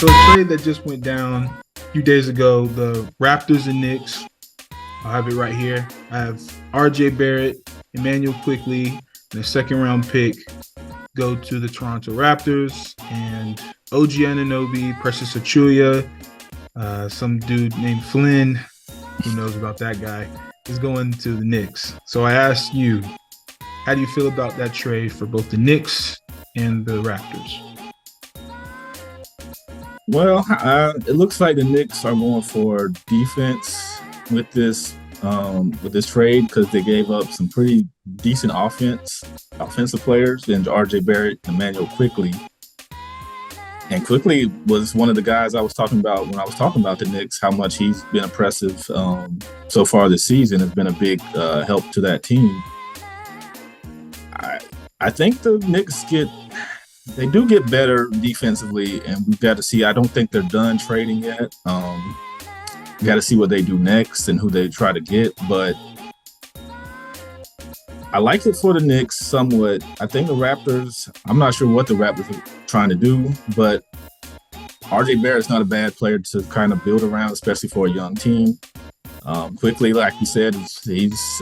So a trade that just went down a few days ago, the Raptors and Knicks. I have it right here. I have RJ Barrett, Emmanuel Quickly, and a second round pick go to the Toronto Raptors, and OG Anunoby, Precious Achulia, some dude named Flynn, who knows about that guy, is going to the Knicks. So I asked you, how do you feel about that trade for both the Knicks and the Raptors? Well, it looks like the Knicks are going for defense with this trade because they gave up some pretty decent offensive players in RJ Barrett and Emmanuel Quickly. And Quickly was one of the guys I was talking about when I was talking about the Knicks, how much he's been impressive so far this season, has been a big help to that team. I think the Knicks they do get better defensively, and we've got to see. I don't think they're done trading yet. We got to see what they do next and who they try to get. But I like it for the Knicks somewhat. I think the Raptors, I'm not sure what the Raptors are trying to do, but RJ Barrett's not a bad player to kind of build around, especially for a young team. Quickly, like you said, he's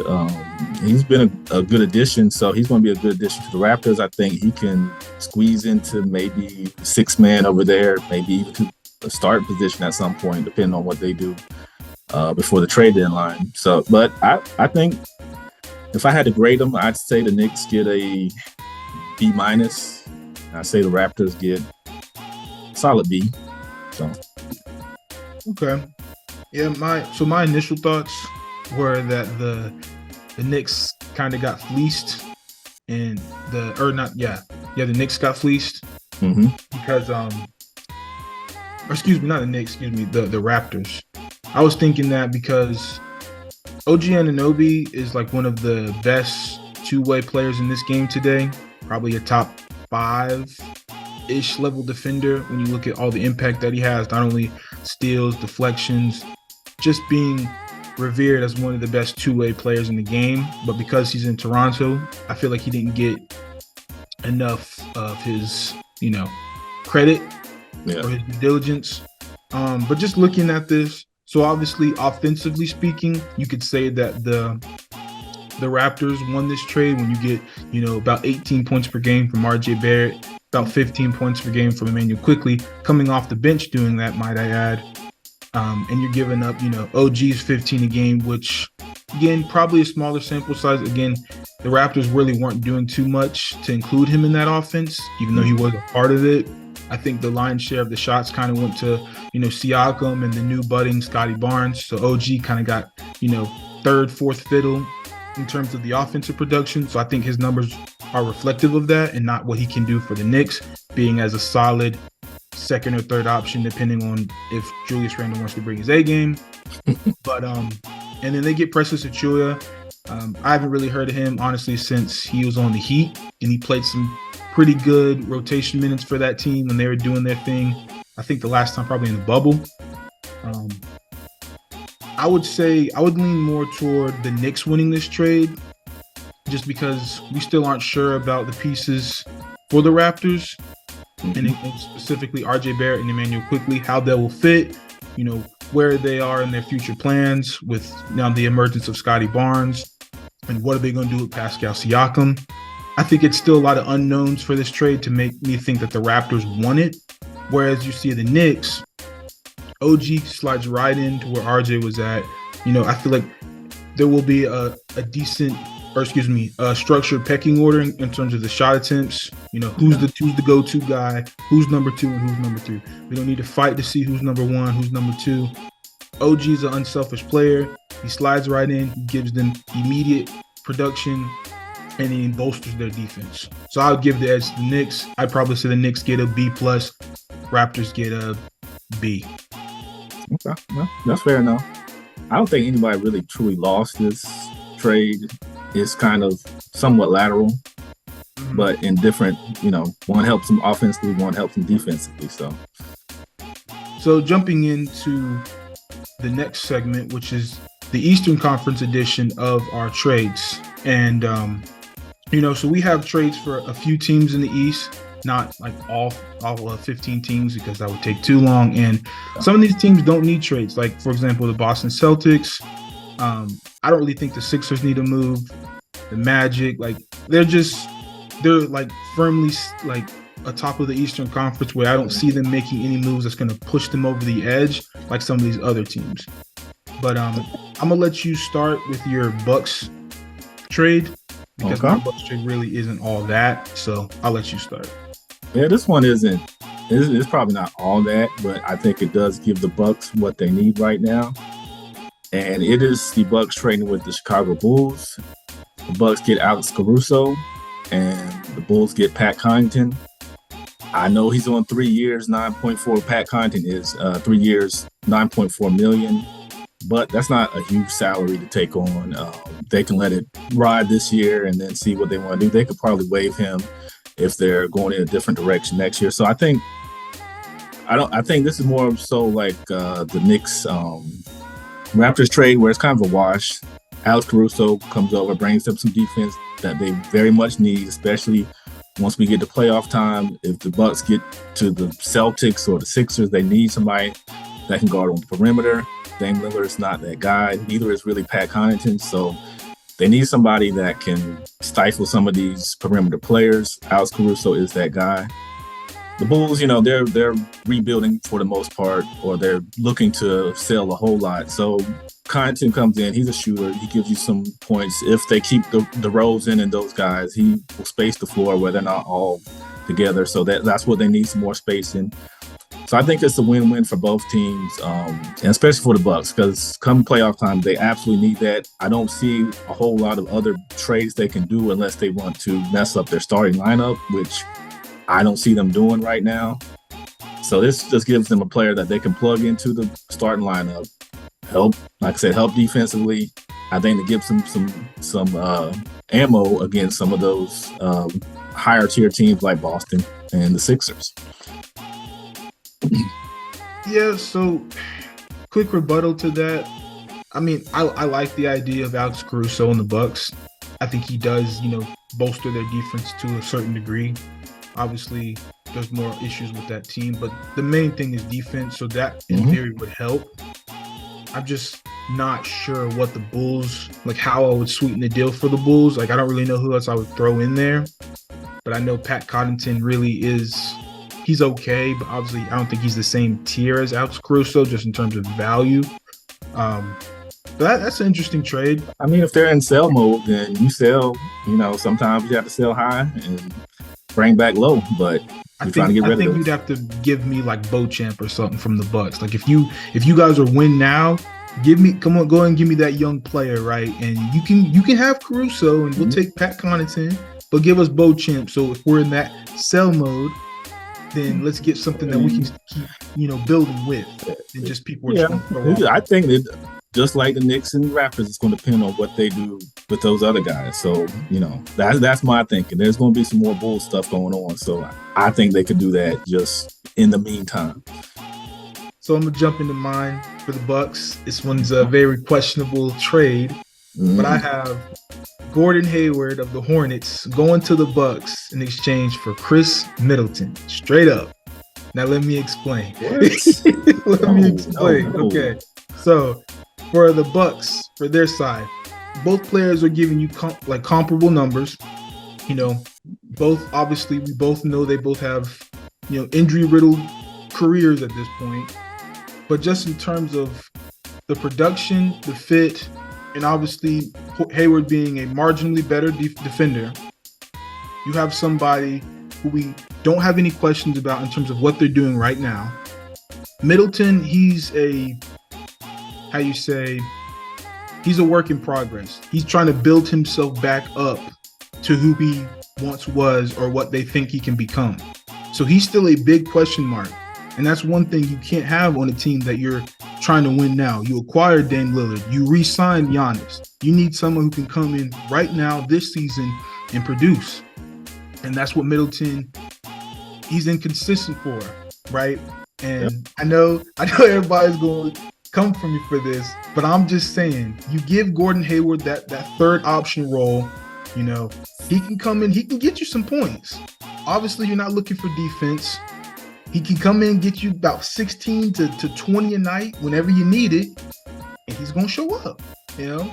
been a good addition, so he's going to be a good addition to the Raptors. I think he can squeeze into maybe six-man over there, maybe even to a start position at some point, depending on what they do before the trade deadline. So, but I think if I had to grade them, I'd say the Knicks get a B-. I'd say the Raptors get solid B. So, okay. Yeah, my initial thoughts were that the Knicks kind of got fleeced, and the Knicks got fleeced because not the Knicks, the Raptors. I was thinking that because OG Anunoby is like one of the best two-way players in this game today, probably a top 5-ish level defender when you look at all the impact that he has, not only steals, deflections, just being revered as one of the best two-way players in the game. But because he's in Toronto, I feel like he didn't get enough of his, credit or his due diligence. But just looking at this, so obviously offensively speaking, you could say that the Raptors won this trade when you get, about 18 points per game from RJ Barrett, about 15 points per game from Emmanuel Quickly, coming off the bench doing that, might I add. And you're giving up, OG's 15 a game, which, again, probably a smaller sample size. Again, the Raptors really weren't doing too much to include him in that offense, even though he was a part of it. I think the lion's share of the shots kind of went to, Siakam and the new budding Scotty Barnes. So OG kind of got, third, fourth fiddle in terms of the offensive production. So I think his numbers are reflective of that and not what he can do for the Knicks, being as a solid second or third option, depending on if Julius Randle wants to bring his A game. But and then they get Precious Achulia. I haven't really heard of him, honestly, since he was on the Heat, and he played some pretty good rotation minutes for that team when they were doing their thing. I think the last time probably in the bubble. I would say I would lean more toward the Knicks winning this trade, just because we still aren't sure about the pieces for the Raptors, and specifically RJ Barrett and Emmanuel Quickly, how they will fit, where they are in their future plans with now the emergence of Scotty Barnes, and what are they going to do with Pascal Siakam. I think it's still a lot of unknowns for this trade to make me think that the Raptors won it, whereas you see the Knicks, OG slides right into where RJ was at. I feel like there will be a structured pecking order in terms of the shot attempts. Who's the go-to guy, who's number 2, and who's number 3. We don't need to fight to see who's number 1, who's number 2. OG's an unselfish player. He slides right in, he gives them immediate production, and he bolsters their defense. So I would give the edge to the Knicks. I'd probably say the Knicks get a B+, Raptors get a B. Okay, well, that's fair enough. I don't think anybody really truly lost this trade. It's kind of somewhat lateral, but in different, one helps them offensively, one helps them defensively. So jumping into the next segment, which is the Eastern Conference edition of our trades. And, so we have trades for a few teams in the East. not like all 15 teams, because that would take too long. And some of these teams don't need trades. Like, for example, the Boston Celtics. I don't really think the Sixers need to move. The Magic, like they're like firmly like atop of the Eastern Conference, where I don't see them making any moves that's going to push them over the edge like some of these other teams. But I'm gonna let you start with your Bucks trade, because my Bucks trade really isn't all that. So I'll let you start. Yeah, this one isn't. It's probably not all that, but I think it does give the Bucks what they need right now. And it is the Bucks trading with the Chicago Bulls. The Bucks get Alex Caruso, and the Bulls get Pat Connaughton. I know he's on 3 years, 9.4. Pat Connaughton is 3 years, 9.4 million. But that's not a huge salary to take on. They can let it ride this year and then see what they want to do. They could probably waive him if they're going in a different direction next year. So I think this is more so like the Knicks Raptors trade, where it's kind of a wash. Alex Caruso comes over, brings up some defense that they very much need, especially once we get to playoff time. If the Bucks get to the Celtics or the Sixers, they need somebody that can guard on the perimeter. Dame Lillard's not that guy. Neither is really Pat Connaughton. So they need somebody that can stifle some of these perimeter players. Alex Caruso is that guy. The Bulls, they're rebuilding for the most part, or they're looking to sell a whole lot. So Connaughton comes in. He's a shooter. He gives you some points. If they keep the DeRozan and those guys, he will space the floor where they're not all together. So that's what they need, some more spacing. So I think it's a win-win for both teams, and especially for the Bucks, because come playoff time, they absolutely need that. I don't see a whole lot of other trades they can do unless they want to mess up their starting lineup, which I don't see them doing right now. So this just gives them a player that they can plug into the starting lineup, help defensively. I think to give some ammo against some of those higher tier teams like Boston and the Sixers. Yeah, so quick rebuttal to that. I mean, I like the idea of Alex Caruso in the Bucks. I think he does, bolster their defense to a certain degree. Obviously, there's more issues with that team, but the main thing is defense, so that in theory would help. I'm just not sure what the Bulls, like how I would sweeten the deal for the Bulls. Like, I don't really know who else I would throw in there, but I know Pat Connaughton really is, he's okay, but obviously I don't think he's the same tier as Alex Caruso, just in terms of value. But that's an interesting trade. I mean, if they're in sell mode, then you sell, sometimes you have to sell high and bring back low, but I think you'd have to give me like Beauchamp or something from the Bucks. Like if you guys are win now, go ahead and give me that young player, right? And you can have Caruso and we'll take Pat Connaughton, but give us Beauchamp. So if we're in that sell mode, then let's get something that we can keep, building with, and just people are just going to throw off. I think that just like the Knicks and Raptors, it's going to depend on what they do with those other guys. So, that's my thinking. There's going to be some more Bull stuff going on. So I think they could do that just in the meantime. So I'm going to jump into mine for the Bucks. This one's a very questionable trade, but I have Gordon Hayward of the Hornets going to the Bucks in exchange for Chris Middleton. Straight up. Now let me explain. Okay. So for the Bucks, for their side, both players are giving you comparable numbers. We both know they both have, injury-riddled careers at this point. But just in terms of the production, the fit, and obviously Hayward being a marginally better defender, you have somebody who we don't have any questions about in terms of what they're doing right now. Middleton, he's a work in progress. He's trying to build himself back up to who he once was or what they think he can become. So he's still a big question mark. And that's one thing you can't have on a team that you're trying to win now. You acquired Dame Lillard. You re-signed Giannis. You need someone who can come in right now this season and produce. And that's what Middleton, he's inconsistent for, right? And I know everybody's going to come for me for this, but I'm just saying, you give Gordon Hayward that third option role, he can come in, he can get you some points. Obviously, you're not looking for defense. He can come in and get you about 16 to 20 a night whenever you need it, and he's going to show up, you know?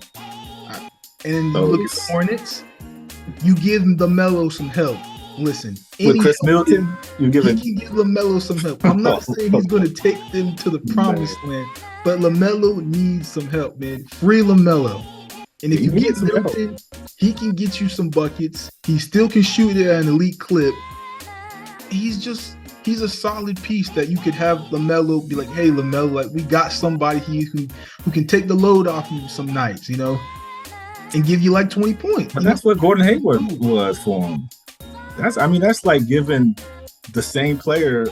And then you look at the Hornets, you give LaMelo some help. Listen, with Chris Middleton, he can give LaMelo some help. I'm not saying he's going to take them to the promised land, but LaMelo needs some help, man. Free LaMelo. And if you get Middleton, he can get you some buckets. He still can shoot it at an elite clip. He's a solid piece that you could have LaMelo be like, hey, LaMelo, like we got somebody here who can take the load off you some nights, you know, and give you like 20 points. But that's what Gordon Hayward was for him. That's like giving the same player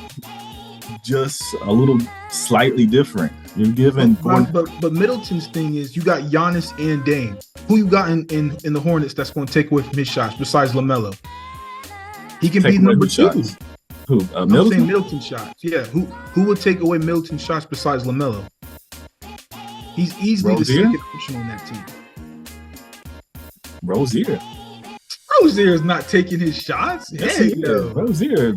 just a little slightly different. You're giving but Middleton's thing is you got Giannis and Dame. Who you got in the Hornets that's going to take away from his shots besides LaMelo? He can be number two. Who? I'm saying Middleton shots. Yeah. Who would take away Middleton's shots besides LaMelo? He's easily the second option on that team. Rozier is not taking his shots. Yes, Rozier.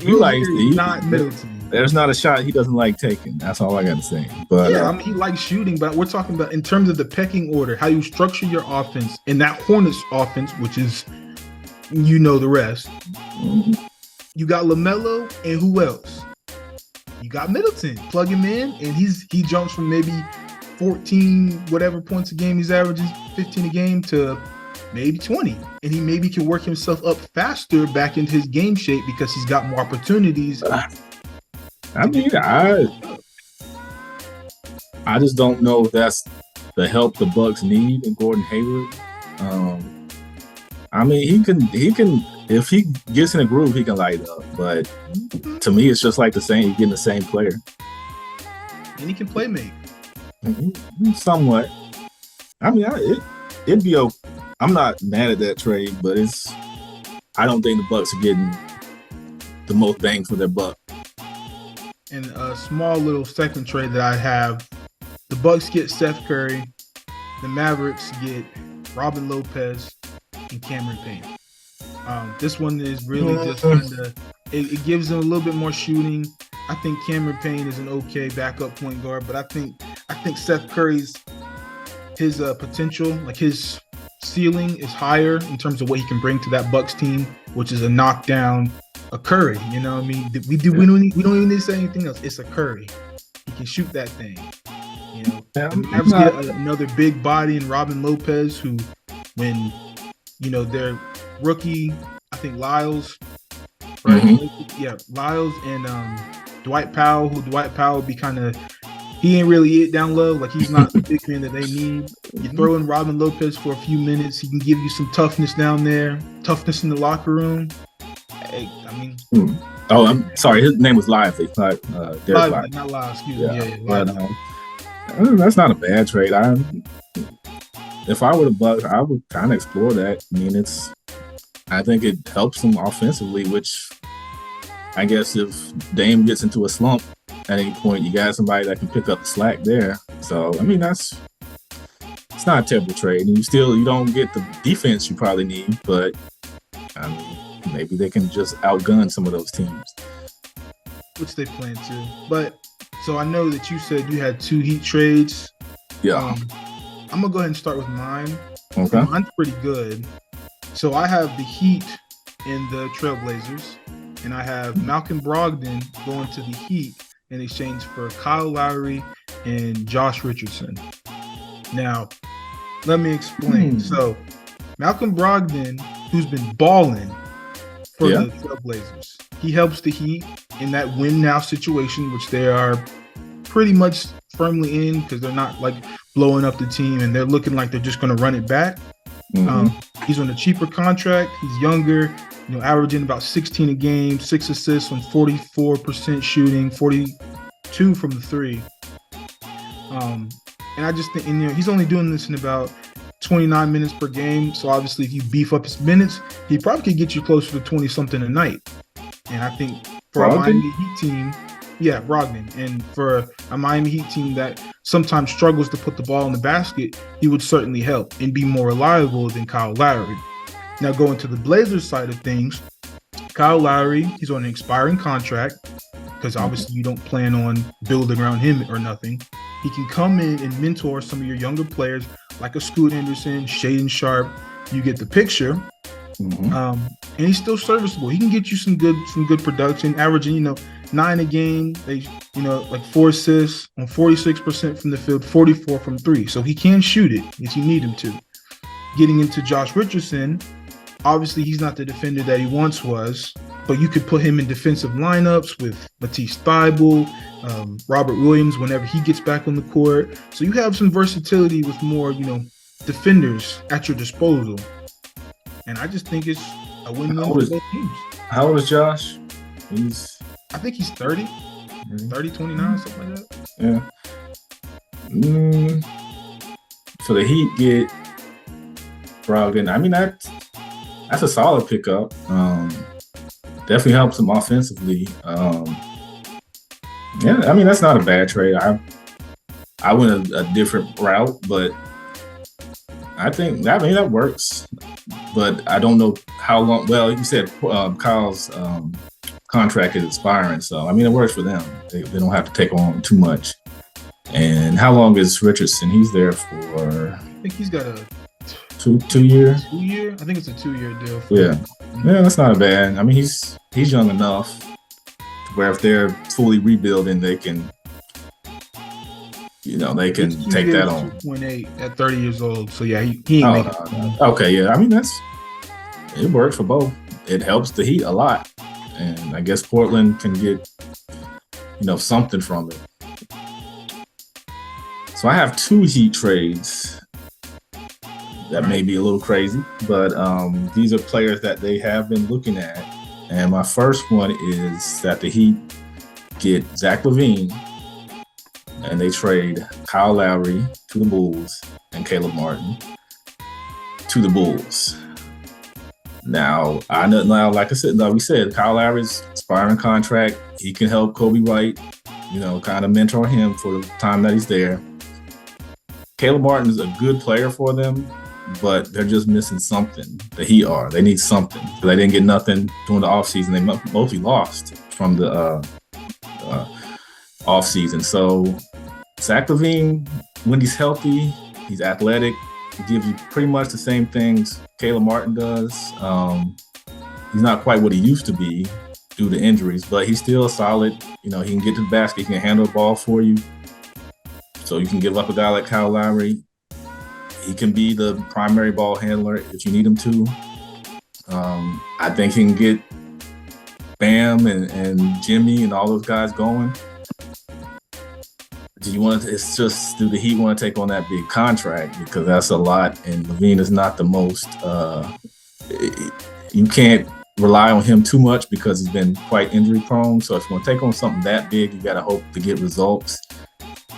He likes not Middleton. There's not a shot he doesn't like taking. That's all I got to say. But yeah, he likes shooting. But we're talking about in terms of the pecking order, how you structure your offense, and that Hornets offense, which is, you know, the rest. Mm-hmm. You got LaMelo, and who else? You got Middleton. Plug him in, and he jumps from maybe 14 whatever points a game he's averaging, 15 a game, to maybe 20, and he maybe can work himself up faster back into his game shape because he's got more opportunities. I just don't know if that's the help the Bucks need in Gordon Hayward. He can if he gets in a groove, he can light up. But to me, it's just like you're getting the same player, and he can play make. Somewhat. It'd be okay. I'm not mad at that trade, but I don't think the Bucks are getting the most bang for their buck. And a small little second trade that I have, the Bucks get Seth Curry, the Mavericks get Robin Lopez and Cameron Payne. This one is really just it gives them a little bit more shooting. I think Cameron Payne is an okay backup point guard, but I think Seth Curry's his potential, like his ceiling, is higher in terms of what he can bring to that Bucks team, which is a knockdown, a Curry. You know what I mean? We don't even need to say anything else. It's a Curry. He can shoot that thing. You know, the Mavs get another big body in Robin Lopez, who, when their rookie, I think Lyles, right? Mm-hmm. Yeah, Lyles and Dwight Powell. Who Dwight Powell be kind of. He ain't really it down low. Like, he's not the big man that they need. You throw in Robin Lopez for a few minutes. He can give you some toughness down there, toughness in the locker room. Hey, Oh, I'm sorry. His name was Lively. Not Lively, not Lively. Excuse me. But, that's not a bad trade. If I were the Bucks, I would kind of explore that. I think it helps them offensively, which I guess if Dame gets into a slump at any point, you got somebody that can pick up the slack there. So, it's not a terrible trade. And you don't get the defense you probably need, but maybe they can just outgun some of those teams. Which they plan to. But, so I know that you said you had 2 Heat trades. Yeah. I'm going to go ahead and start with mine. Okay. Mine's pretty good. So I have the Heat and the Trailblazers, and I have Malcolm Brogdon going to the Heat in exchange for Kyle Lowry and Josh Richardson. Now, let me explain. So, Malcolm Brogdon, who's been balling for the Trailblazers, he helps the Heat in that win now situation, which they are pretty much firmly in because they're not like blowing up the team and they're looking like they're just going to run it back. He's on a cheaper contract. He's younger, averaging about 16 a game, 6 assists on 44% shooting, 42 from the 3. And I just think, he's only doing this in about 29 minutes per game. So obviously, if you beef up his minutes, he probably could get you closer to 20 something a night. And I think for a Miami Heat team, Brogdon, and for a Miami Heat team that sometimes struggles to put the ball in the basket, he would certainly help and be more reliable than Kyle Lowry. Now going to the Blazers side of things, Kyle Lowry, he's on an expiring contract because obviously you don't plan on building around him or nothing. He can come in and mentor some of your younger players like a Scoot Henderson, Shaden Sharp. You get the picture. And he's still serviceable. He can get you some good production, averaging 9 a game. Like 4 assists on 46% from the field, 44 from 3. So he can shoot it if you need him to. Getting into Josh Richardson, obviously he's not the defender that he once was, but you could put him in defensive lineups with Matisse Thybulle, Robert Williams whenever he gets back on the court. So you have some versatility with more, defenders at your disposal. And I just think it's a win-win for both teams. How old is Josh? I think he's 30, 29, something like that. Yeah. So the Heat get Brogdon. I mean, that's a solid pickup. Definitely helps them offensively. Yeah, I mean, that's not a bad trade. I went a different route, but I think that works. But I don't know how long. Well, you said Kyle's contract is expiring, so I mean, it works for them. They don't have to take on too much. And how long is Richardson? He's there for. I think he's got a 2 year. 2 year. I think it's a 2-year deal. Yeah, that's not bad. I mean, he's young enough where if they're fully rebuilding, they can. They can take that on. 2.8 at 30 years old. So yeah, he ain't making. Okay, yeah. I mean, it works for both. It helps the Heat a lot, and I guess Portland can get something from it. So I have 2 Heat trades that may be a little crazy, but these are players that they have been looking at. And my first one is that the Heat get Zach LaVine, and they trade Kyle Lowry to the Bulls and Caleb Martin to the Bulls. Now, like we said, Kyle Lowry's expiring contract. He can help Kobe Wright, kind of mentor him for the time that he's there. Caleb Martin is a good player for them, but they're just missing something. The Heat are. They need something. They didn't get nothing during the offseason. They mostly lost from the offseason. So Zach LaVine, when he's healthy, he's athletic. He gives you pretty much the same things Caleb Martin does. He's not quite what he used to be due to injuries, but he's still solid. He can get to the basket. He can handle the ball for you. So you can give up a guy like Kyle Lowry. He can be the primary ball handler if you need him to. I think he can get Bam and Jimmy and all those guys going. Do the Heat want to take on that big contract? Because that's a lot, and LaVine is not the most. You can't rely on him too much because he's been quite injury prone. So if you want to take on something that big, you got to hope to get results.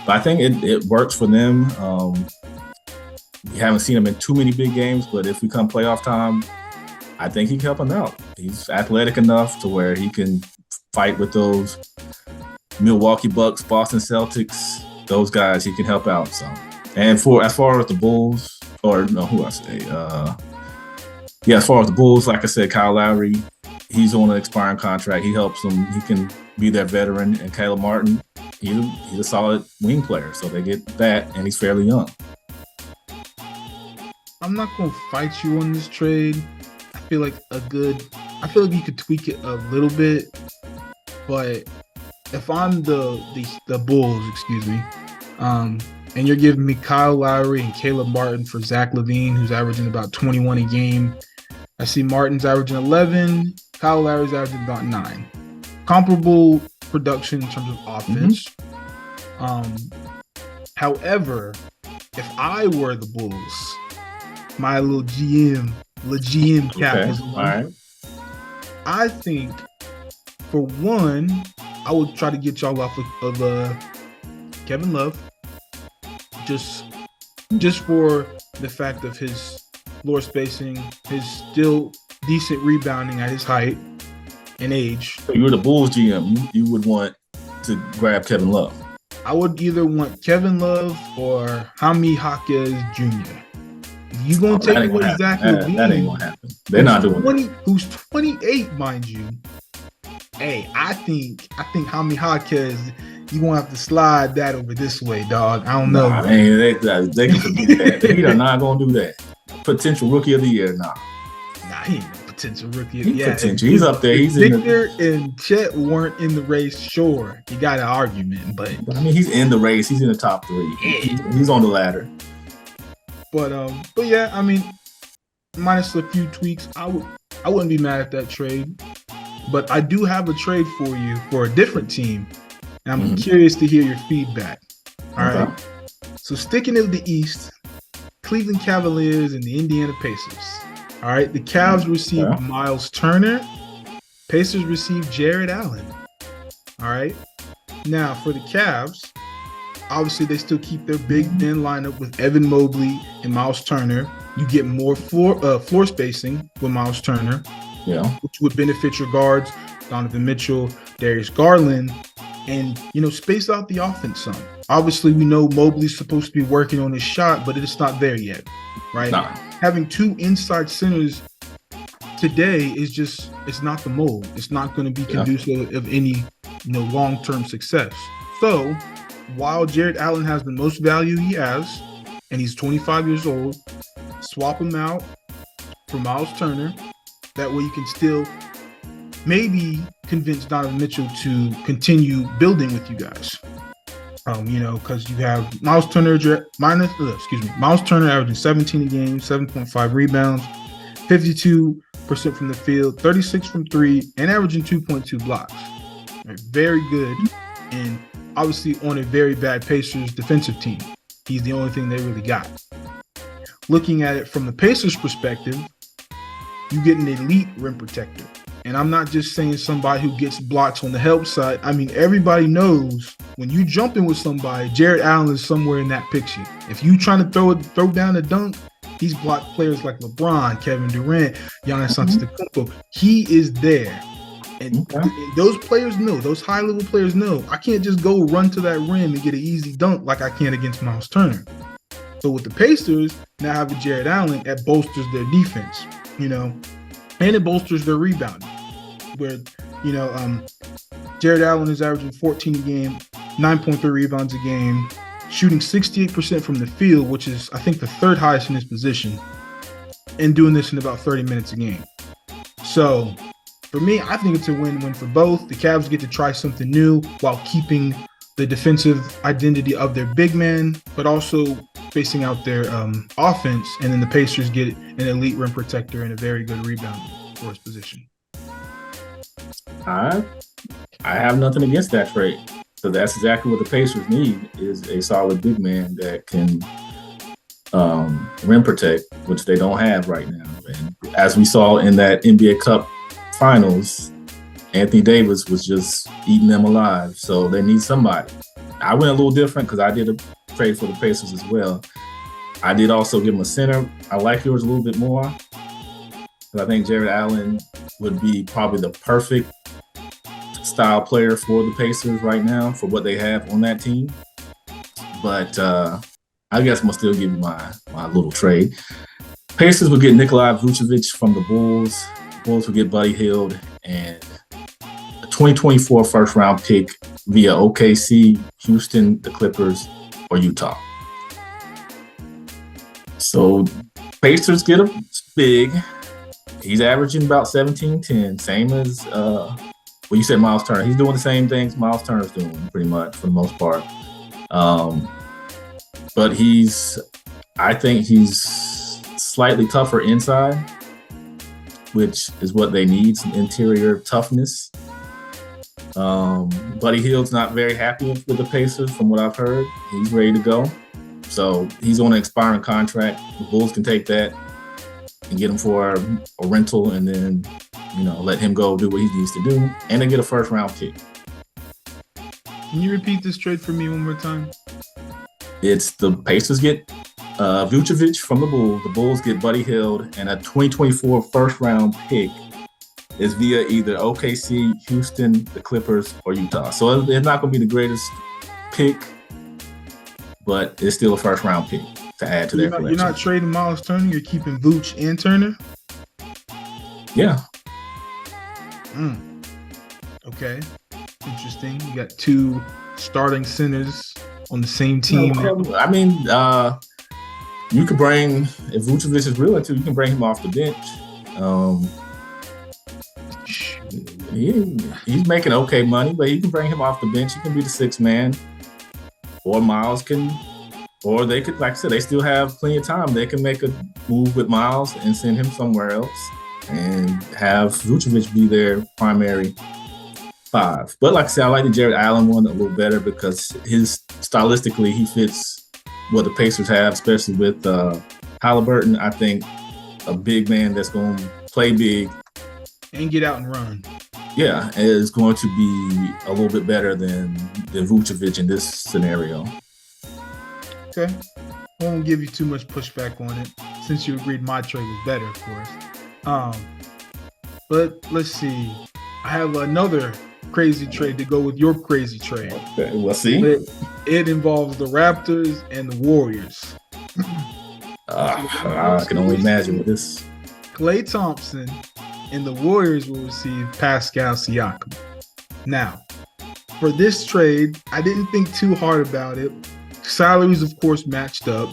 But I think it works for them. We haven't seen him in too many big games, but if we come playoff time, I think he can help him out. He's athletic enough to where he can fight with those Milwaukee Bucks, Boston Celtics, those guys. He can help out. So, and as far as the Bulls, as far as the Bulls, like I said, Kyle Lowry, he's on an expiring contract. He helps them. He can be their veteran. And Caleb Martin, he's a solid wing player. So they get that, and he's fairly young. I'm not going to fight you on this trade. I feel like you could tweak it a little bit, but if I'm the Bulls, and you're giving me Kyle Lowry and Caleb Martin for Zach LaVine, who's averaging about 21 a game. I see Martin's averaging 11, Kyle Lowry's averaging about 9. Comparable production in terms of offense. However, if I were the Bulls, my little GM cap is on. All right. I think, for one, I would try to get y'all off of Kevin Love, just for the fact of his floor spacing, his still decent rebounding at his height and age. So you're the Bulls GM. You would want to grab Kevin Love. I would either want Kevin Love or Jaime Jaquez Jr. You gonna take That ain't away gonna Zach happen. That ain't LaVine, gonna happen. They're not doing it. who's 28, mind you. Hey, I think Jaime Jaquez, you gonna have to slide that over this way, dog. I don't know. Nah, man, they can forget that. They are not gonna do that. Potential rookie of the year, nah. Nah, he ain't no potential rookie. He's potential. He's up there. He's Victor and Chet weren't in the race. Sure, you got an argument, but I mean, he's in the race. He's in the top 3. He's on the ladder. But yeah, I mean, minus a few tweaks, I wouldn't be mad at that trade. But I do have a trade for you for a different team, and I'm curious to hear your feedback. All right. So sticking in the East, Cleveland Cavaliers and the Indiana Pacers. All right. The Cavs received Miles Turner. Pacers received Jared Allen. All right. Now for the Cavs, obviously they still keep their big men lineup with Evan Mobley and Miles Turner. You get more floor spacing with Miles Turner. Yeah, which would benefit your guards, Donovan Mitchell, Darius Garland, and space out the offense some. Obviously, we know Mobley's supposed to be working on his shot, but it's not there yet, right? Nah. Having 2 inside centers today it's not the mold. It's not going to be conducive of any long-term success. So while Jared Allen has the most value he has, and he's 25 years old, swap him out for Miles Turner. That way you can still maybe convince Donovan Mitchell to continue building with you guys. Because you have Miles Turner averaging 17 a game, 7.5 rebounds, 52% from the field, 36 from 3, and averaging 2.2 blocks. Right, very good, and obviously on a very bad Pacers defensive team. He's the only thing they really got. Looking at it from the Pacers perspective, you get an elite rim protector. And I'm not just saying somebody who gets blocks on the help side. I mean, everybody knows when you jump in with somebody, Jared Allen is somewhere in that picture. If you trying to throw down a dunk, he's blocked players like LeBron, Kevin Durant, Giannis Antetokounmpo. He is there. And those players know, those high-level players know, I can't just go run to that rim and get an easy dunk like I can against Miles Turner. So with the Pacers, now having Jared Allen, that bolsters their defense. And it bolsters their rebounding, where, Jared Allen is averaging 14 a game, 9.3 rebounds a game, shooting 68% from the field, which is, I think, the 3rd highest in his position, and doing this in about 30 minutes a game. So, for me, I think it's a win-win for both. The Cavs get to try something new while keeping the defensive identity of their big man, but also spacing out their offense, and then the Pacers get an elite rim protector and a very good rebound for his position. I have nothing against that trade, because that's exactly what the Pacers need, is a solid big man that can rim protect, which they don't have right now. And as we saw in that NBA Cup Finals, Anthony Davis was just eating them alive. So they need somebody. I went a little different because I did a trade for the Pacers as well. I did also give him a center. I like yours a little bit more, because I think Jared Allen would be probably the perfect style player for the Pacers right now for what they have on that team. But I guess I'm going to still give you my little trade. Pacers would get Nikola Vucevic from the Bulls. Bulls would get Buddy Hield and a 2024 first-round pick via OKC, Houston, the Clippers, or Utah. So Pacers get him big. He's averaging about 17-10, same as you said Miles Turner. He's doing the same things Miles Turner's doing pretty much for the most part. But I think he's slightly tougher inside, which is what they need, some interior toughness. Buddy Hield's not very happy with the Pacers from what I've heard. He's ready to go. So he's on an expiring contract. The Bulls can take that and get him for a rental, and then, let him go do what he needs to do. And they get a first-round pick. Can you repeat this trade for me one more time? It's the Pacers get Vucevic from the Bulls. The Bulls get Buddy Hield, and a 2024 first-round pick is via either OKC, Houston, the Clippers, or Utah. So it's not going to be the greatest pick, but it's still a first-round pick. to add to You're their not, collection. trading Miles Turner. You're keeping Vooch and Turner. Yeah. Okay. Interesting. You got two starting centers on the same team. I mean, you could bring, if Vucevic is real into, you can bring him off the bench. He's making okay money, but you can bring him off the bench. He can be the sixth man, or Miles can, or they could, like I said, they still have plenty of time. They can make a move with Miles and send him somewhere else and have Vucevic be their primary five. But like I said, I like the Jared Allen one a little better because stylistically he fits what the Pacers have, especially with Halliburton. I think a big man that's going to play big and get out and run, yeah, is going to be a little bit better than Vucevic in this scenario. Okay, I won't give you too much pushback on it since you agreed my trade was better, of course. But let's see. I have another crazy trade to go with your crazy trade. Okay, we'll see. It involves the Raptors and the Warriors. I can only imagine with this. Klay Thompson and the Warriors will receive Pascal Siakam. Now, for this trade, I didn't think too hard about it. Salaries, of course, matched up.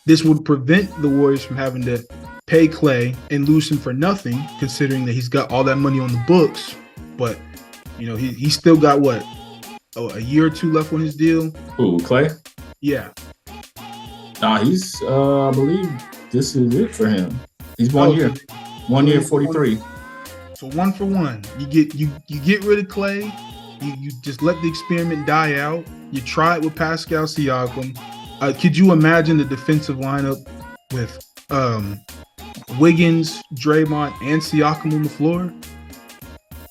This would prevent the Warriors from having to pay Klay and lose him for nothing, considering that he's got all that money on the books. But, you know, he still got, what, a year or two left on his deal? Ooh, Klay? Yeah. Nah, he's, I believe this is it for him. He's 1 year. 1 year, 43. So 1 for 1. You get rid of Klay. You just let the experiment die out. You try it with Pascal Siakam. Could you imagine the defensive lineup with Wiggins, Draymond, and Siakam on the floor?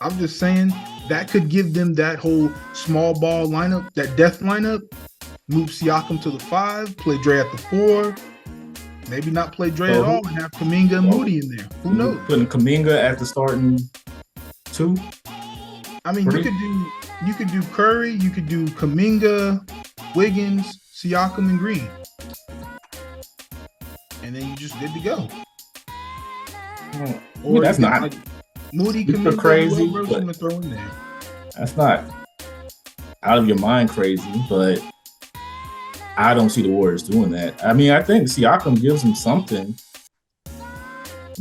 I'm just saying that could give them that whole small ball lineup, that death lineup. Move Siakam to the 5, play Dre at the 4. Maybe not play Dre at all and have Kuminga and Moody in there. Who knows? Putting Kuminga at the starting 2. I mean, you could do Curry, you could do Kuminga, Wiggins, Siakam, and Green, and then you just good to go. Or that's not like Moody, Kuminga, crazy. But throw in there. That's not out of your mind crazy, but I don't see the Warriors doing that. I mean, I think Siakam gives them something,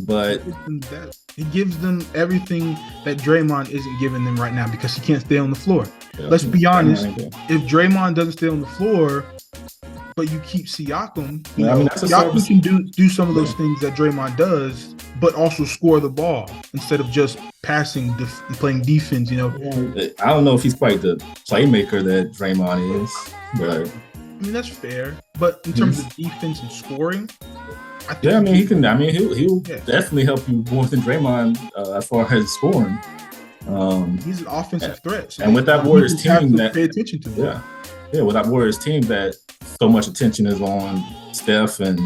but he gives them everything that Draymond isn't giving them right now because he can't stay on the floor. Yeah, let's be honest. If Draymond doesn't stay on the floor, but you keep Siakam, Siakam can do some of those things that Draymond does, but also score the ball instead of just passing and playing defense. You know, I don't know if he's quite the playmaker that Draymond is, but I mean that's fair. But in terms of defense and scoring. He can. I mean, he'll definitely help you more than Draymond as far as scoring. He's an offensive threat, so and with that Warriors team, that pay attention to him. With that Warriors team, that so much attention is on Steph and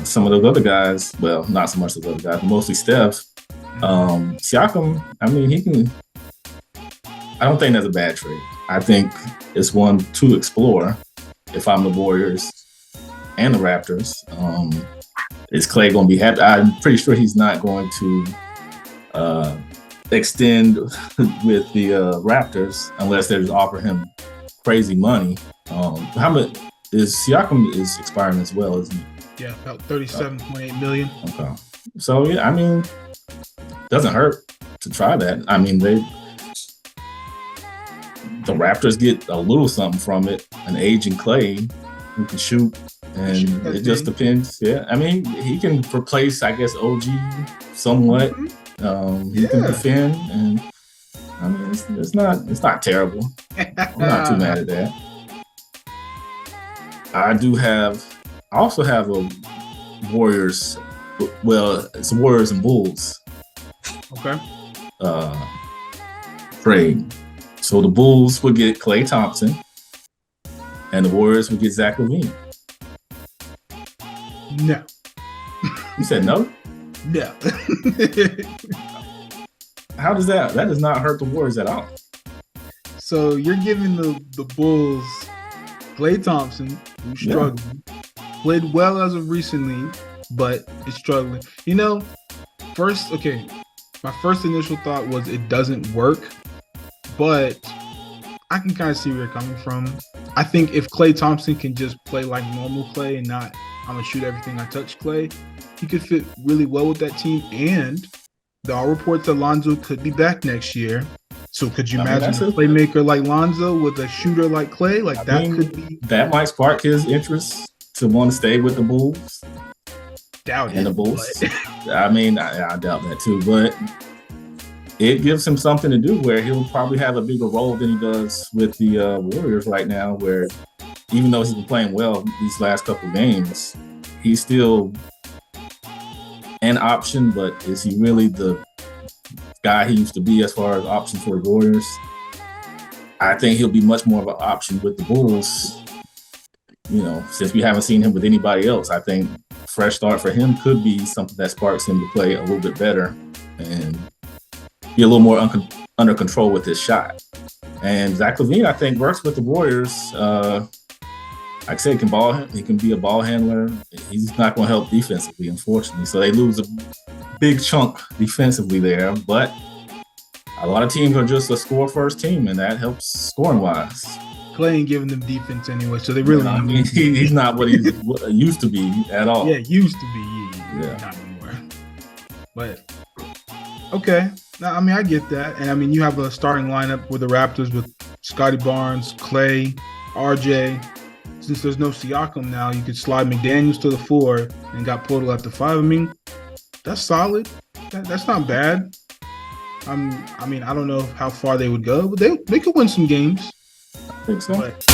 some of those other guys. Well, not so much those other guys, but mostly Steph. Siakam. I mean, he can. I don't think that's a bad trade. I think it's one to explore. If I'm the Warriors and the Raptors, is Klay going to be happy? I'm pretty sure he's not going to extend with the Raptors unless they just offer him crazy money. How much is Siakam is expiring as well, isn't he? Yeah, about $37.8 million. Okay, so yeah, I mean, doesn't hurt to try that. I mean, the Raptors get a little something from it, an aging Klay who can shoot. And it just depends. Yeah, I mean, he can replace, I guess, OG somewhat. He can defend, and I mean, it's not terrible. I'm not too mad at that. I also have a Warriors. Well, it's Warriors and Bulls. Okay. Trade. So the Bulls would get Klay Thompson, and the Warriors would get Zach LaVine. No. You said no? No. How does that? That does not hurt the Warriors at all. So you're giving the Bulls Klay Thompson, who's struggling, Played well as of recently, but is struggling. My first initial thought was it doesn't work, but I can kind of see where you're coming from. I think if Klay Thompson can just play like normal Klay and not I'm gonna shoot everything I touch Klay, he could fit really well with that team. And there are reports that Lonzo could be back next year. So could you imagine a playmaker like Lonzo with a shooter like Klay? That might spark his interest to want to stay with the Bulls. Doubt it. And the Bulls. I doubt that too. But it gives him something to do where he'll probably have a bigger role than he does with the Warriors right now, where even though he's been playing well these last couple games, he's still an option, but is he really the guy he used to be as far as options for the Warriors? I think he'll be much more of an option with the Bulls. Since we haven't seen him with anybody else, I think fresh start for him could be something that sparks him to play a little bit better and be a little more under control with his shot. And Zach LaVine, I think, works with the Warriors. Like I said, he can be a ball handler. He's not going to help defensively, unfortunately. So they lose a big chunk defensively there. But a lot of teams are just a score-first team, and that helps scoring-wise. Klay ain't giving them defense anyway, so they really he's not what he used to be at all. Yeah, used to be. Yeah. Not anymore. But, okay. I get that. And, you have a starting lineup with the Raptors with Scotty Barnes, Klay, RJ. Since there's no Siakam now, you could slide McDaniels to the 4 and got Portal at the 5. That's solid. That's not bad. I don't know how far they would go, but they could win some games. I think so. But